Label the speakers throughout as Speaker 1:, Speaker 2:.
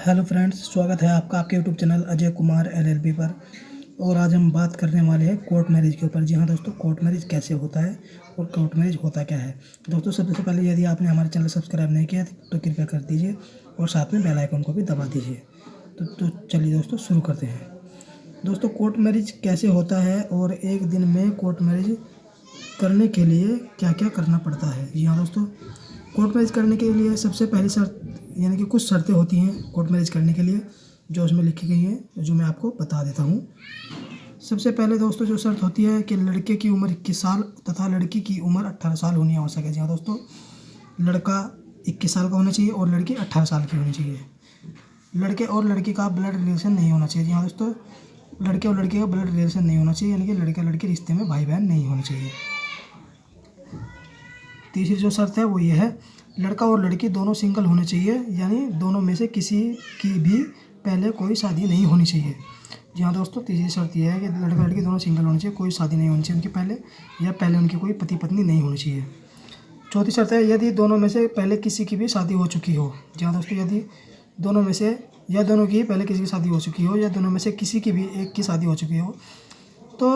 Speaker 1: Hello friends, स्वागत है आपका आपके YouTube channel Ajay Kumar LLB पर। और आज हम बात करने वाले हैं कोर्ट मैरिज के ऊपर। जी हाँ दोस्तों, कोर्ट मैरिज कैसे होता है और कोर्ट मैरिज होता क्या है। दोस्तों, सबसे पहले यदि आपने हमारे चैनल सब्सक्राइब नहीं किया तो कृपया कर दीजिए और साथ में बेल आइकन को भी दबा दीजिए। तो चलिए दोस्तों, शुरू करते हैं। दोस्तों, कोर्ट मैरिज कैसे होता है और एक दिन में कोर्ट मैरिज करने के लिए क्या क्या करना पड़ता है। जी हाँ दोस्तों, कोर्ट मैरिज करने के लिए सबसे पहली शर्त यानी कि कुछ शर्तें होती हैं कोर्ट मैरिज करने के लिए, जो उसमें लिखी गई हैं, जो मैं आपको बता देता हूँ। सबसे पहले दोस्तों जो शर्त होती है कि लड़के की उम्र 21 साल तथा लड़की की उम्र 18 साल होनी आवश्यक है। जी हाँ दोस्तों, लड़का 21 साल का होना चाहिए और लड़की 18 साल की होनी चाहिए। लड़के और लड़की का ब्लड रिलेशन नहीं होना चाहिए। जी हाँ दोस्तों, लड़के और लड़की का ब्लड रिलेशन नहीं होना चाहिए, यानी कि लड़का लड़की रिश्ते में भाई बहन नहीं होने चाहिए। तीसरी जो शर्त है वो ये है, लड़का और लड़की दोनों सिंगल होने चाहिए, यानी दोनों में से किसी की भी पहले कोई शादी नहीं होनी चाहिए। जी हाँ दोस्तों, तीसरी शर्त यह है कि लड़का लड़की दोनों सिंगल होने चाहिए, कोई शादी नहीं होनी चाहिए उनकी पहले, या पहले उनकी कोई पति पत्नी नहीं होनी चाहिए। चौथी शर्त है, यदि दोनों में से पहले किसी की भी शादी हो चुकी हो। जी हाँ दोस्तों, यदि दोनों में से या दोनों की पहले किसी की शादी हो चुकी हो या दोनों में से किसी की भी एक की शादी हो चुकी हो, तो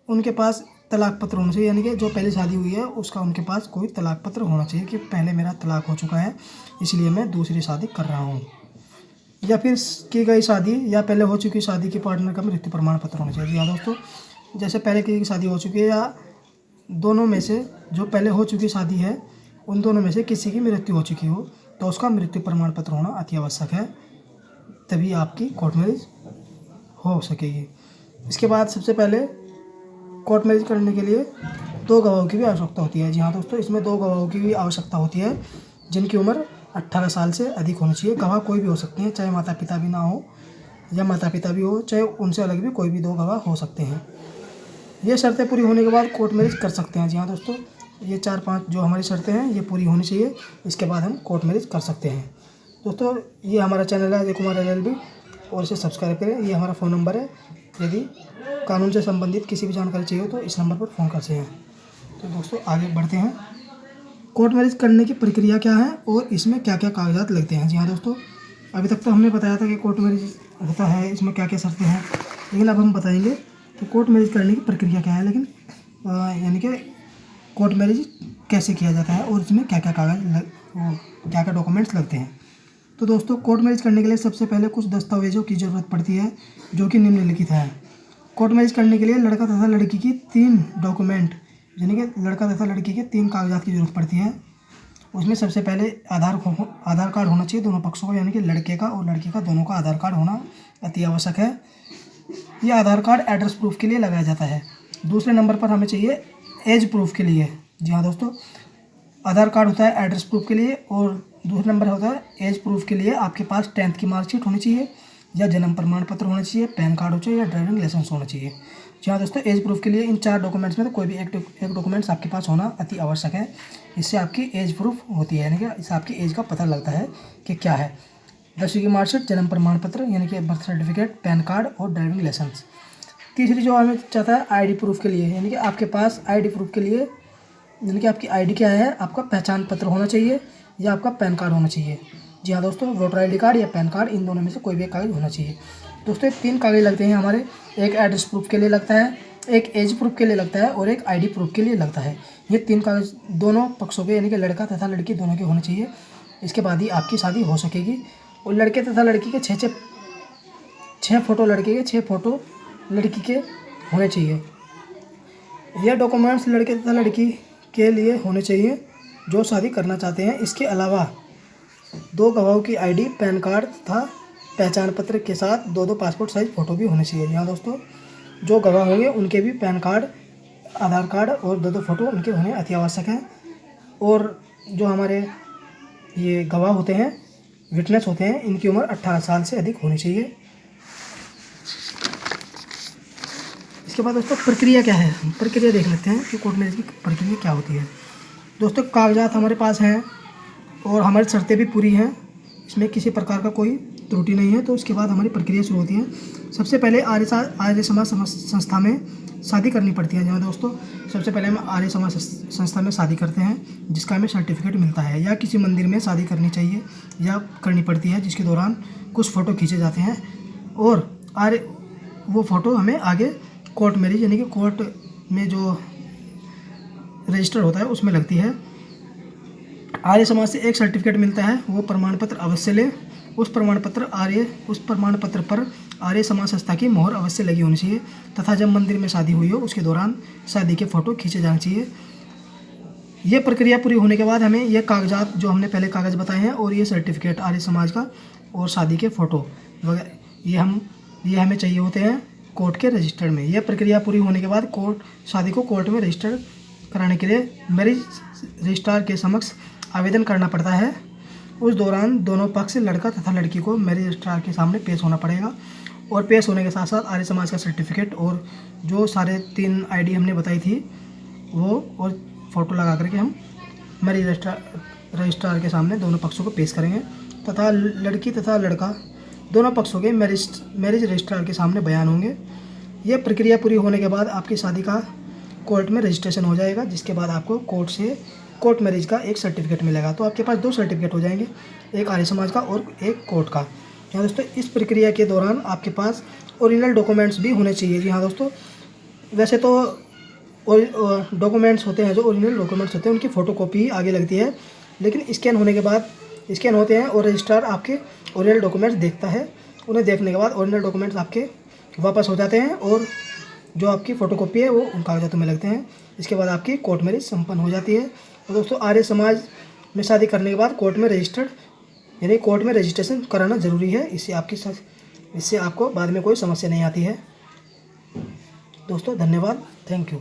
Speaker 1: उनके पास तलाक पत्र होना चाहिए, यानी कि जो पहले शादी हुई है उसका उनके पास कोई तलाक पत्र होना चाहिए कि पहले मेरा तलाक हो चुका है, इसलिए मैं दूसरी शादी कर रहा हूँ। या फिर की गई शादी या पहले हो चुकी शादी के पार्टनर का मृत्यु प्रमाण पत्र होना चाहिए। जी हाँ दोस्तों, जैसे पहले किसी की शादी हो चुकी है या दोनों में से जो पहले हो चुकी शादी है उन दोनों में से किसी की मृत्यु हो चुकी हो तो उसका मृत्यु प्रमाण पत्र होना अति आवश्यक है, तभी आपकी कोर्ट मैरिज हो सकेगी। इसके बाद सबसे पहले कोर्ट मैरिज करने के लिए 2 गवाहों की भी आवश्यकता होती है। जी हाँ दोस्तों, इसमें 2 गवाहों की भी आवश्यकता होती है जिनकी उम्र 18 साल से अधिक होनी चाहिए। गवाह कोई भी हो सकते हैं, चाहे माता पिता भी ना हो या माता पिता भी हो, चाहे उनसे अलग भी कोई भी 2 गवाह हो सकते हैं। ये शर्तें पूरी होने के बाद कोर्ट मैरिज कर सकते हैं। जी हाँ दोस्तों, ये 4-5 जो हमारी शर्तें हैं ये पूरी होनी चाहिए, इसके बाद हम कोर्ट मैरिज कर सकते हैं। दोस्तों, ये हमारा चैनल है अजय कुमार एलएलबी और इसे सब्सक्राइब करें। ये हमारा फ़ोन नंबर है, यदि कानून से संबंधित किसी भी जानकारी चाहिए तो इस नंबर पर फ़ोन कर सकते हैं। तो दोस्तों, आगे बढ़ते हैं। कोर्ट मैरिज करने की प्रक्रिया क्या है और इसमें क्या क्या कागजात लगते हैं। जी हाँ दोस्तों, अभी तक तो हमने बताया था कि कोर्ट मैरिज होता है, इसमें क्या क्या शर्तें हैं, लेकिन अब हम बताएंगे कि कोर्ट मैरिज करने की प्रक्रिया क्या है, लेकिन यानी कि कोर्ट मैरिज कैसे किया जाता है और इसमें क्या क्या क्या क्या डॉक्यूमेंट्स लगते हैं। तो दोस्तों, कोर्ट मैरिज करने के लिए सबसे पहले कुछ दस्तावेजों की ज़रूरत पड़ती है, जो कि निम्नलिखित है। कोर्ट मैरिज करने के लिए लड़का तथा लड़की की 3 डॉक्यूमेंट, यानी कि लड़का तथा लड़की के 3 कागजात की जरूरत पड़ती है। उसमें सबसे पहले आधार कार्ड होना चाहिए दोनों पक्षों का, यानी कि लड़के का और लड़की का दोनों का आधार कार्ड होना अति आवश्यक है। यह आधार कार्ड एड्रेस प्रूफ के लिए लगाया जाता है। दूसरे नंबर पर हमें चाहिए एज प्रूफ के लिए। जी हाँ दोस्तों, आधार कार्ड होता है एड्रेस प्रूफ के लिए और दूसरा नंबर होता है एज प्रूफ के लिए आपके पास 10th की मार्कशीट होनी चाहिए या जन्म प्रमाण पत्र होना चाहिए, पैन कार्ड हो चाहिए या ड्राइविंग लाइसेंस होना चाहिए। जी हाँ दोस्तों, एज प्रूफ के लिए इन 4 डॉक्यूमेंट्स में तो कोई भी एक डॉक्यूमेंट्स आपके पास होना अति आवश्यक है। इससे आपकी एज प्रूफ होती है, यानी कि इससे आपकी एज का पता लगता है कि क्या है। 10वीं की मार्कशीट, जन्म प्रमाण पत्र यानी कि बर्थ सर्टिफिकेट, पैन कार्ड और ड्राइविंग लाइसेंस। तीसरी जो हमें चाहता है आईडी प्रूफ के लिए, यानी कि आपके पास आईडी प्रूफ के लिए, यानी कि आपकी आईडी क्या है, आपका पहचान पत्र होना चाहिए या आपका पैन कार्ड होना चाहिए। जी हाँ दोस्तों, वोटर आईडी कार्ड या पैन कार्ड, इन दोनों में से कोई भी कागज होना चाहिए। दोस्तों, 3 कागज लगते हैं हमारे, एक एड्रेस प्रूफ के लिए लगता है, एक एज प्रूफ के लिए लगता है और एक आईडी प्रूफ के लिए लगता है। ये 3 कागज दोनों पक्षों के, यानी कि लड़का तथा लड़की दोनों के होने चाहिए, इसके बाद ही आपकी शादी हो सकेगी। और लड़के तथा लड़की के 6 फोटो लड़के के 6 फोटो लड़की के होने चाहिए। यह डॉक्यूमेंट्स लड़के तथा लड़की के लिए होने चाहिए जो शादी करना चाहते हैं। इसके अलावा 2 गवाहों की आईडी, पैन कार्ड तथा पहचान पत्र के साथ 2-2 पासपोर्ट साइज फ़ोटो भी होने चाहिए। यहाँ दोस्तों, जो गवाह होंगे उनके भी पैन कार्ड, आधार कार्ड और 2-2 फ़ोटो उनके होने अति आवश्यक हैं। और जो हमारे ये गवाह होते हैं, विटनेस होते हैं, इनकी उम्र 18 साल से अधिक होनी चाहिए। इसके बाद दोस्तों प्रक्रिया क्या है, प्रक्रिया देख लेते हैं कि कोर्ट मैरिज की प्रक्रिया क्या होती है। दोस्तों, कागजात हमारे पास हैं और हमारी शर्तें भी पूरी हैं, इसमें किसी प्रकार का कोई त्रुटि नहीं है, तो उसके बाद हमारी प्रक्रिया शुरू होती है। सबसे पहले आर्य समाज संस्था में शादी करनी पड़ती है। जहाँ दोस्तों सबसे पहले हम आर्य समाज संस्था में शादी करते हैं, जिसका हमें सर्टिफिकेट मिलता है, या किसी मंदिर में शादी करनी चाहिए या करनी पड़ती है, जिसके दौरान कुछ फ़ोटो खींचे जाते हैं और वो फ़ोटो हमें आगे कोर्ट मैरिज यानी कि कोर्ट में जो रजिस्टर होता है उसमें लगती है। आर्य समाज से एक सर्टिफिकेट मिलता है, वो प्रमाण पत्र अवश्य लें। उस प्रमाण पत्र पर आर्य समाज संस्था की मोहर अवश्य लगी होनी चाहिए तथा जब मंदिर में शादी हुई हो उसके दौरान शादी के फ़ोटो खींचे जाने चाहिए। ये प्रक्रिया पूरी होने के बाद हमें ये कागजात जो हमने पहले कागज़ बताए हैं और ये सर्टिफिकेट आर्य समाज का और शादी के फ़ोटो वगैरह ये हमें चाहिए होते हैं कोर्ट के रजिस्टर में। यह प्रक्रिया पूरी होने के बाद शादी को कोर्ट में रजिस्टर कराने के लिए मैरिज रजिस्ट्रार के समक्ष आवेदन करना पड़ता है। उस दौरान दोनों पक्ष लड़का तथा लड़की को मैरिज रजिस्ट्रार के सामने पेश होना पड़ेगा और पेश होने के साथ साथ आर्य समाज का सर्टिफिकेट और जो सारे 3 ID हमने बताई थी वो और फ़ोटो लगा करके हम मैरिज रजिस्ट्रार के सामने दोनों पक्षों को पेश करेंगे तथा लड़की तथा लड़का दोनों पक्षों के मैरिज रजिस्ट्रार के सामने बयान होंगे। यह प्रक्रिया पूरी होने के बाद आपकी शादी का कोर्ट में रजिस्ट्रेशन हो जाएगा, जिसके बाद आपको कोर्ट मैरिज का एक सर्टिफिकेट मिलेगा। तो आपके पास 2 सर्टिफिकेट हो जाएंगे, एक आर्य समाज का और एक कोर्ट का। जी हाँ दोस्तों, इस प्रक्रिया के दौरान आपके पास ओरिजिनल डॉक्यूमेंट्स भी होने चाहिए। जी हाँ दोस्तों, वैसे तो डॉक्यूमेंट्स होते हैं, जो ओरिजिनल डॉक्यूमेंट्स होते हैं उनकी फ़ोटोकॉपी आगे लगती है, लेकिन स्कैन होते हैं और रजिस्ट्रार आपके ओरिजिनल डॉक्यूमेंट्स देखता है। उन्हें देखने के बाद ओरिजिनल डॉक्यूमेंट्स आपके वापस हो जाते हैं और जो आपकी फ़ोटोकॉपी है वो उन कागजातों में लगते हैं। इसके बाद आपकी कोर्ट मैरिज संपन्न हो जाती है। तो दोस्तों, आर्य समाज में शादी करने के बाद कोर्ट में रजिस्ट्रेशन कराना ज़रूरी है। इससे आपको बाद में कोई समस्या नहीं आती है। दोस्तों धन्यवाद, थैंक यू।